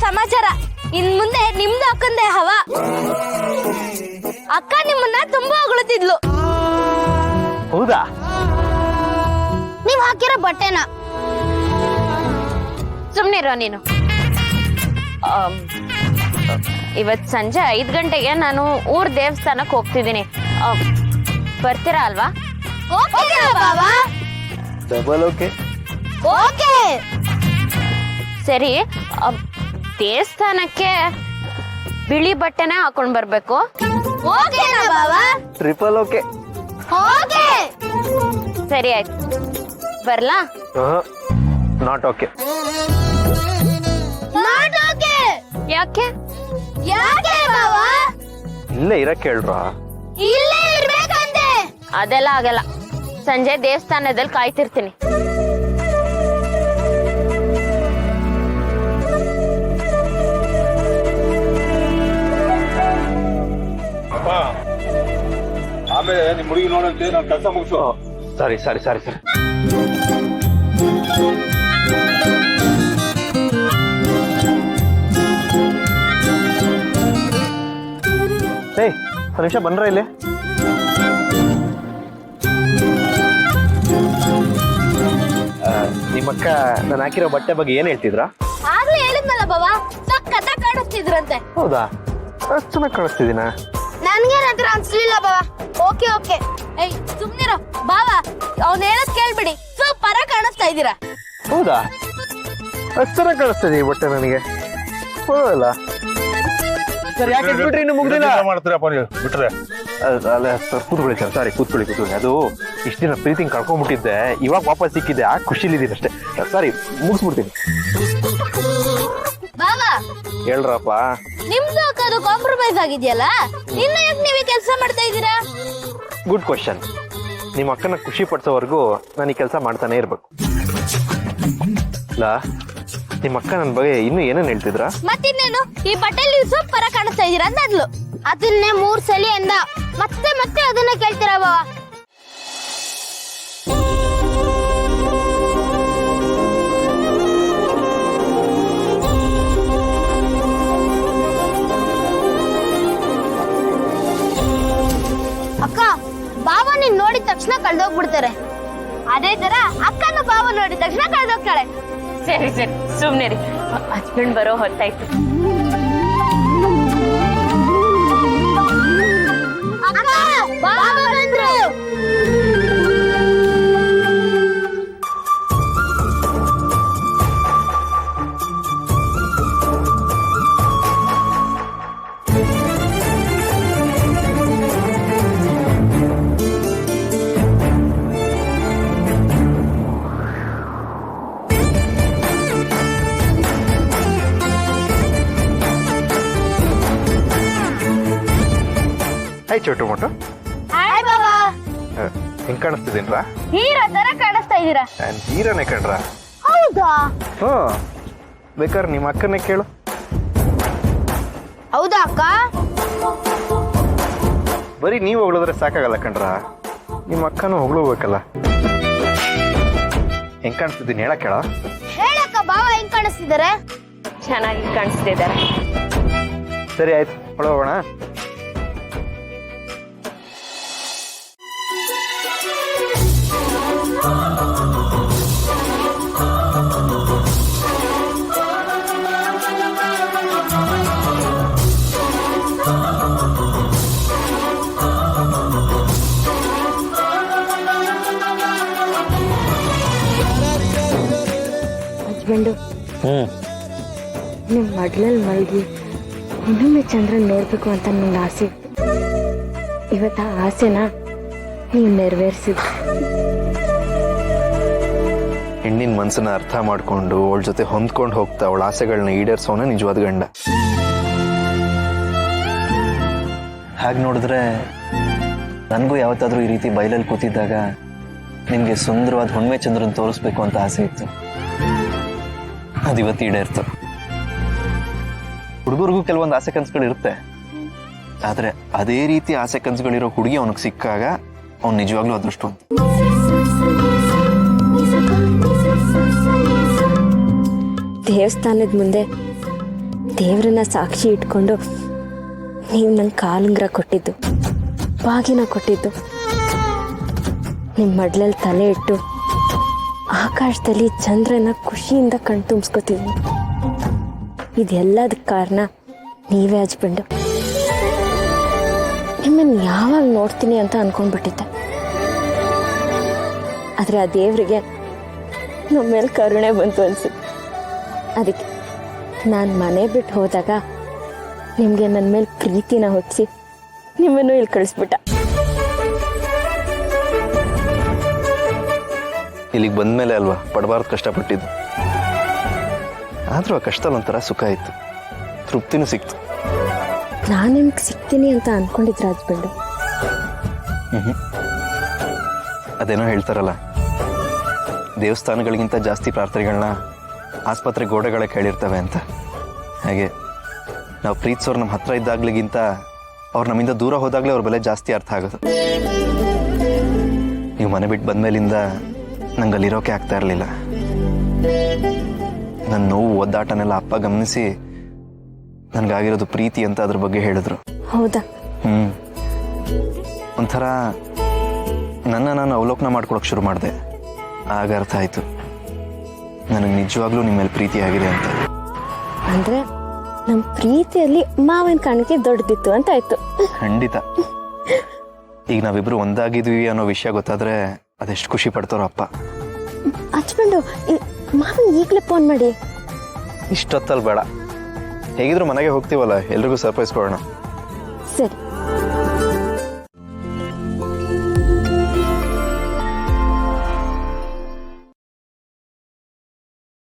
ಸಮಾಚಾರ. ಇನ್ ಮುಂದೆ ನಿಮ್ದು ಅಕ್ಕಂದೆ ಹವಾ. ಅಕ್ಕ ನಿಮ್ಮನ್ನ ತುಂಬಾ ಹೊಗಳುತ್ತಿದ್ಲು. ಹೌದಾ? ನೀವ್ ಹಾಕಿರೋ ಬಟ್ಟೆನ. ಸುಮ್ನಿರೋ ನೀನು. ಇವತ್ ಸಂಜೆ 5 ಗಂಟೆಗೆ ನಾನು ಊರ್ ದೇವಸ್ಥಾನಕ್ಕೆ ಹೋಗ್ತಿದ್ದೀನಿ. ಬರ್ತೀರಾ ಅಲ್ವಾ? Double okay. ಓಕೆ ಸರಿ. ದೇವಸ್ಥಾನಕ್ಕೆ ಬಿಳಿ ಬಟ್ಟೆನೇ ಹಾಕೊಂಡ್ ಬರ್ಬೇಕು. ಓಕೆನಾ ಬಾವಾ? Triple okay. ಓಕೆ ಸರಿ ಆಯ್ತು, ಬರ್ಲಾ? Not okay. Not okay. ಯಾಕೆ? ಯಾಕೆ ಬಾವಾ? ಇಲ್ಲೇ ಇರಕ್ ಹೇಳ್ರ. ಇಲ್ಲೇ ಇರ್ಬೇಕಂತೆ. ಅದೆಲ್ಲ ಆಗಲ್ಲ. ಸಂಜೆ ದೇವಸ್ಥಾನದಲ್ಲಿ ಕಾಯ್ತಿರ್ತೀನಿ. ಆಮೇಲೆ ನಿಮ್ ಹುಡುಗಿ ನೋಡಂತೆ ನಾನು ಕೆಲಸ ಮುಗಿಸು. ಸಾರಿ ಸಾರಿ ಸಾರಿ ಸರ್. ಏಯ್, ಒಂದು ನಿಮಿಷ ಬಂದ್ರ ಇಲ್ಲಿ. ನಿಮ್ಮಕ್ಕ ನಾನು ಹಾಕಿರೋ ಬಟ್ಟೆ ಬಗ್ಗೆ ಏನ್ ಹೇಳ್ತಿದ್ರ? ಆಗ್ಲೇ ಹೇಳಿದ್ನಲ್ಲ ಬಾವಾ, ಸಕ್ಕತ್ತ ಕಾಣಿಸ್ತಿದ್ರಂತೆ. ಹೌದಾ? ಅಷ್ಟು ಚೆನ್ನಾಗಿ ಕಾಣಿಸ್ತಿದ್ದೀನ? ನನ್ಗೇನಂತ್ರ ಅನ್ಸ್ಲಿಲ್ಲ ಬಾವಾ. Okay okay. ಏಯ್ ಸುಮ್ನಿರೋ ಬಾವಾ, ಅವ್ನ್ ಹೇಳದ್ ಕೇಳ್ಬಿಡಿ. ಸೂಪರ್ ಆಗಿ ಕಾಣಿಸ್ತಾ ಇದ್ದೀರಾ. ಹೌದಾ? ಅಷ್ಟು ಚೆನ್ನಾಗಿ ಕಾಣಿಸ್ತಿದೆ ಈ ಬಟ್ಟೆ ನನಗೆ. ಹೌದಲ್ಲ ಸರ್? ಯಾಕೆ ಬಿಟ್ರಿ? ಇನ್ನು ಮುಗ್ದಿಲ್ಲ. ಮಾಡ್ತೀರಪ್ಪ ನೀವು ಬಿಟ್ರೆ? ಅಲ್ಲ ಸರ್, ಕೂತ್ಕೊಳ್ಳಿ ಸರ್. ಸಾರಿ, ಕೂತ್ಕೊಳ್ಳಿ. ಅದು ಇಷ್ಟು ದಿನ ಪ್ರೀತಿಂಗ್ ಕಳ್ಕೊಂಡ್ಬಿಟ್ಟಿದ್ದೆ, ಇವಾಗ ವಾಪಸ್ ಸಿಕ್ಕಿದ್ದೆ. ಆ ಖುಷಿಲಿದ್ದೀನಿ ಅಷ್ಟೇ. ಸಾರಿ, ಮುಗಿಸ್ಬಿಡ್ತೀನಿ. ಬಾವಾ ಹೇಳ್ರಪ್ಪ. ನಿಮ್ದು ಅಕ್ಕದು ಕಾಂಪ್ರಮೈಸ್ ಆಗಿದೆಯಲ್ಲ, ಇನ್ನ ಯಾಕೆ ನೀವೇ ಕೆಲಸ ಮಾಡ್ತಾ ಇದ್ದೀರಾ? Good question. ನಿಮ್ಮ ಅಕ್ಕನ ಖುಷಿ ಪಡಿಸೋವರೆಗೂ ನಾನು ಈ ಕೆಲಸ ಮಾಡ್ತಾನೆ ಇರ್ಬೇಕು. ಅಲ್ಲ, ನಿಮ್ಮ ಅಕ್ಕ ನನ್ನ ಬಗ್ಗೆ ಇನ್ನೂ ಏನೇನು ಹೇಳ್ತಿದ್ರ? ಮತ್ತಿನ್ನೇನು, ಈ ಬಟ್ಟೆಲಿ ಸೂಪರ್ ಆಗಿ ಕಾಣಿಸ್ತಾ ಇದ್ದೀರಾ ಅಂದ್ಲು. ಅದನ್ನೇ 3 ಸಲ ಅಂದ. ಮತ್ತೆ ಮತ್ತೆ ಅದನ್ನ ಕೇಳ್ತೀರಾ ಬಾವಾ? ಅಕ್ಕ, ಬಾವ ನೀನ್ ನೋಡಿದ ತಕ್ಷಣ ಕಳ್ದೋಗ್ಬಿಡ್ತಾರೆ. ಅದೇ ತರ ಅಕ್ಕನ ಬಾವ ನೋಡಿದ ತಕ್ಷಣ ಕಳ್ದೋಗ್ತಾಳೆ. ಸರಿ ಸರಿ, ಸುಮ್ನೆ ರೀ. ಹಸ್ಬೆಂಡ್ ಬರೋ ಹೊತ್ತಾಯ್ತು. ಅಕ್ಕ, ಬಾವ ಬಂದ್ರು. ಹಾಯ್ ಚೋಟು ಮೋಟು. ಹಾಯ್ ಬಾವಾ. ಹೆಂಗ್ ಕಾಣಿಸ್ತಿದ್ದೀನ್ರಾ? ಹೀರೋ ತರ ಕಾಣಿಸ್ತಾ ಇದ್ದೀರಾ. ನಾನು ಹೀರೋನೇ ಕಣ್ರ. ಹೌದಾ? ಹ್ಞೂ, ಬೇಕಾದ್ರೆ ನಿಮ್ಮ ಅಕ್ಕನೇ ಕೇಳು. ಹೌದಾ ಅಕ್ಕ? ಬರೀ ನೀವು ಹೊಗಳಿದ್ರೆ ಸಾಕಾಗಲ್ಲ ಕಣ್ರ, ನಿಮ್ಮ ಅಕ್ಕನೂ ಹೊಗಳಬೇಕಲ್ಲ. ಹೆಂಗ್ ಕಾಣಿಸ್ತಿದ್ದೀನಿ ಹೇಳಕ್ ಹೇಳ? ಹೇಳಕ್ಕ, ಬಾವ ಹೆಂಗ್ ಕಾಣಿಸ್ತಿದ್ದಾರೆ? ಚೆನ್ನಾಗಿ ಕಾಣಿಸ್ತಿದ್ದಾರೆ. ಸರಿ ಆಯ್ತು, ಹೊಳೋಗೋಣ. ಹಸ್ಬೆಂಡು, ನೀವು ಮಡ್ಲಲ್ಲಿ ಮಲಗಿ ಇನ್ನೊಮ್ಮೆ ಚಂದ್ರನ್ ನೋಡ್ಬೇಕು ಅಂತ ನಂಗೆ ಆಸೆ ಇತ್ತು. ಇವತ್ತು ಆ ಆಸೆನ ನೀವು ನೆರವೇರಿಸಿದ್ರಿ. ಹೆಣ್ಣಿನ ಮನ್ಸನ್ನ ಅರ್ಥ ಮಾಡ್ಕೊಂಡು ಅವಳ ಜೊತೆ ಹೊಂದ್ಕೊಂಡು ಹೋಗ್ತಾ ಅವಳ ಆಸೆಗಳನ್ನ ಈಡೇರಿಸೋನ ನಿಜವಾದ ಗಂಡ. ಹಾಗೆ ನೋಡಿದ್ರೆ ನನಗೂ ಯಾವತ್ತಾದ್ರೂ ಈ ರೀತಿ ಬಯಲಲ್ಲಿ ಕೂತಿದ್ದಾಗ ನಿಮಗೆ ಸುಂದರವಾದ ಹುಣ್ಮೆ ಚಂದ್ರನ್ ತೋರಿಸ್ಬೇಕು ಅಂತ ಆಸೆ ಇತ್ತು. ಅದು ಇವತ್ತು ಈಡೇರ್ತು. ಹುಡುಗರಿಗೂ ಕೆಲವೊಂದು ಆಸೆ ಕನಸುಗಳು ಇರುತ್ತೆ, ಆದ್ರೆ ಅದೇ ರೀತಿ ಆಸೆ ಕನಸುಗಳಿರೋ ಹುಡುಗಿ ಅವನಿಗೆ ಸಿಕ್ಕಾಗ ಅವ್ನು ನಿಜವಾಗ್ಲೂ ಅದೃಷ್ಟವಂತ. ದೇವಸ್ಥಾನದ ಮುಂದೆ ದೇವ್ರನ್ನ ಸಾಕ್ಷಿ ಇಟ್ಕೊಂಡು ನೀವು ನಂಗೆ ಕಾಲುಂಗ್ರ ಕೊಟ್ಟಿದ್ದು, ಬಾಗಿನ ಕೊಟ್ಟಿದ್ದು, ನಿಮ್ಮ ಮಡ್ಲಲ್ಲಿ ತಲೆ ಇಟ್ಟು ಆಕಾಶದಲ್ಲಿ ಚಂದ್ರನ ಖುಷಿಯಿಂದ ಕಣ್ ತುಂಬಿಸ್ಕೊತಿದ್ವಿ. ಇದೆಲ್ಲದಕ್ಕೆ ಕಾರಣ ನೀವೇ ಹಸ್ಬೆಂಡು. ನಿಮ್ಮನ್ನು ಯಾವಾಗ ನೋಡ್ತೀನಿ ಅಂತ ಅನ್ಕೊಂಡ್ಬಿಟ್ಟಿದ್ದೆ. ಆದರೆ ಆ ದೇವರಿಗೆ ನಮ್ಮ ಮೇಲೆ ಕರುಣೆ ಬಂತು ಅನ್ಸುತ್ತೆ. ಅದಕ್ಕೆ ನಾನು ಮನೆ ಬಿಟ್ಟು ಹೋದಾಗ ನಿಮಗೆ ನನ್ನ ಮೇಲೆ ಪ್ರೀತಿನ ಹುಟ್ಟಿಸಿ ನಿಮ್ಮನ್ನು ಇಲ್ಲಿ ಕಳಿಸ್ಬಿಟ್ಟ. ಇಲ್ಲಿಗೆ ಬಂದಮೇಲೆ ಅಲ್ವಾ ಪಡಬಾರ್ದು ಕಷ್ಟಪಟ್ಟಿದ್ದು. ಆದರೂ ಆ ಕಷ್ಟದಲ್ಲಿ ಒಂಥರ ಸುಖ ಇತ್ತು, ತೃಪ್ತಿನೂ ಸಿಕ್ತು. ನಾನು ನಿಮ್ಗೆ ಸಿಗ್ತೀನಿ ಅಂತ ಅನ್ಕೊಂಡಿದ್ರ ಹಸ್ಬೆಂಡು? ಅದೇನೋ ಹೇಳ್ತಾರಲ್ಲ, ದೇವಸ್ಥಾನಗಳಿಗಿಂತ ಜಾಸ್ತಿ ಪ್ರಾರ್ಥನೆಗಳನ್ನ ಆಸ್ಪತ್ರೆ ಗೋಡೆಗಳೇ ಕೇಳಿರ್ತವೆ ಅಂತ. ಹಾಗೆ ನಾವು ಪ್ರೀತಿಸೋರು ನಮ್ಮ ಹತ್ರ ಇದ್ದಾಗ್ಲಿಗಿಂತ ಅವ್ರು ನಮ್ಮಿಂದ ದೂರ ಹೋದಾಗಲೇ ಅವ್ರ ಬೆಲೆ ಜಾಸ್ತಿ ಅರ್ಥ ಆಗೋದು. ನೀವು ಮನೆ ಬಿಟ್ಟು ಬಂದಮೇಲಿಂದ ನಂಗೆ ಅಲ್ಲಿರೋಕೆ ಆಗ್ತಾ ಇರಲಿಲ್ಲ. ನನ್ನ ನೋವು ಒದ್ದಾಟನೆಲ್ಲ ಅಪ್ಪ ಗಮನಿಸಿ ನನಗಾಗಿರೋದು ಪ್ರೀತಿ ಅಂತ ಅದ್ರ ಬಗ್ಗೆ ಹೇಳಿದ್ರು. ಹೌದಾ? ಒಂಥರ ನಾನು ಅವಲೋಕನ ಮಾಡ್ಕೊಳಕ್ಕೆ ಶುರು ಮಾಡಿದೆ. ಆಗ ಅರ್ಥ ಆಯಿತು ನನಗೆ ನಿಜವಾಗ್ಲೂ ನಿಮ್ಮ ಮೇಲೆ ಪ್ರೀತಿ ಆಗಿದೆ ಅಂತ. ಅಂದ್ರೆ ನಮ್ಮ ಪ್ರೀತಿಯಲ್ಲಿ ಮಾವನ ಕಾಣಿಕೆ ದೊಡ್ಡದಿತ್ತು ಅಂತ ಆಯ್ತು. ಖಂಡಿತ. ಈಗ ನಾವಿಬ್ರು ಒಂದಾಗಿದ್ವಿ ಅನ್ನೋ ವಿಷಯ ಗೊತ್ತಾದ್ರೆ ಅದೆಷ್ಟು ಖುಷಿ ಪಡ್ತಾರೋ ಅಪ್ಪ. ಹಚ್ಕೊಂಡು ಮಾವನ್ ಈಗಲೇ ಫೋನ್ ಮಾಡಿ. ಇಷ್ಟೊತ್ತಲ್ಲಿ ಬೇಡ, ಹೇಗಿದ್ರು ಮನೆಗೆ ಹೋಗ್ತೀವಲ್ಲ, ಎಲ್ರಿಗೂ ಸರ್ಪ್ರೈಸ್ ಕೊಡೋಣ. ಸರಿ.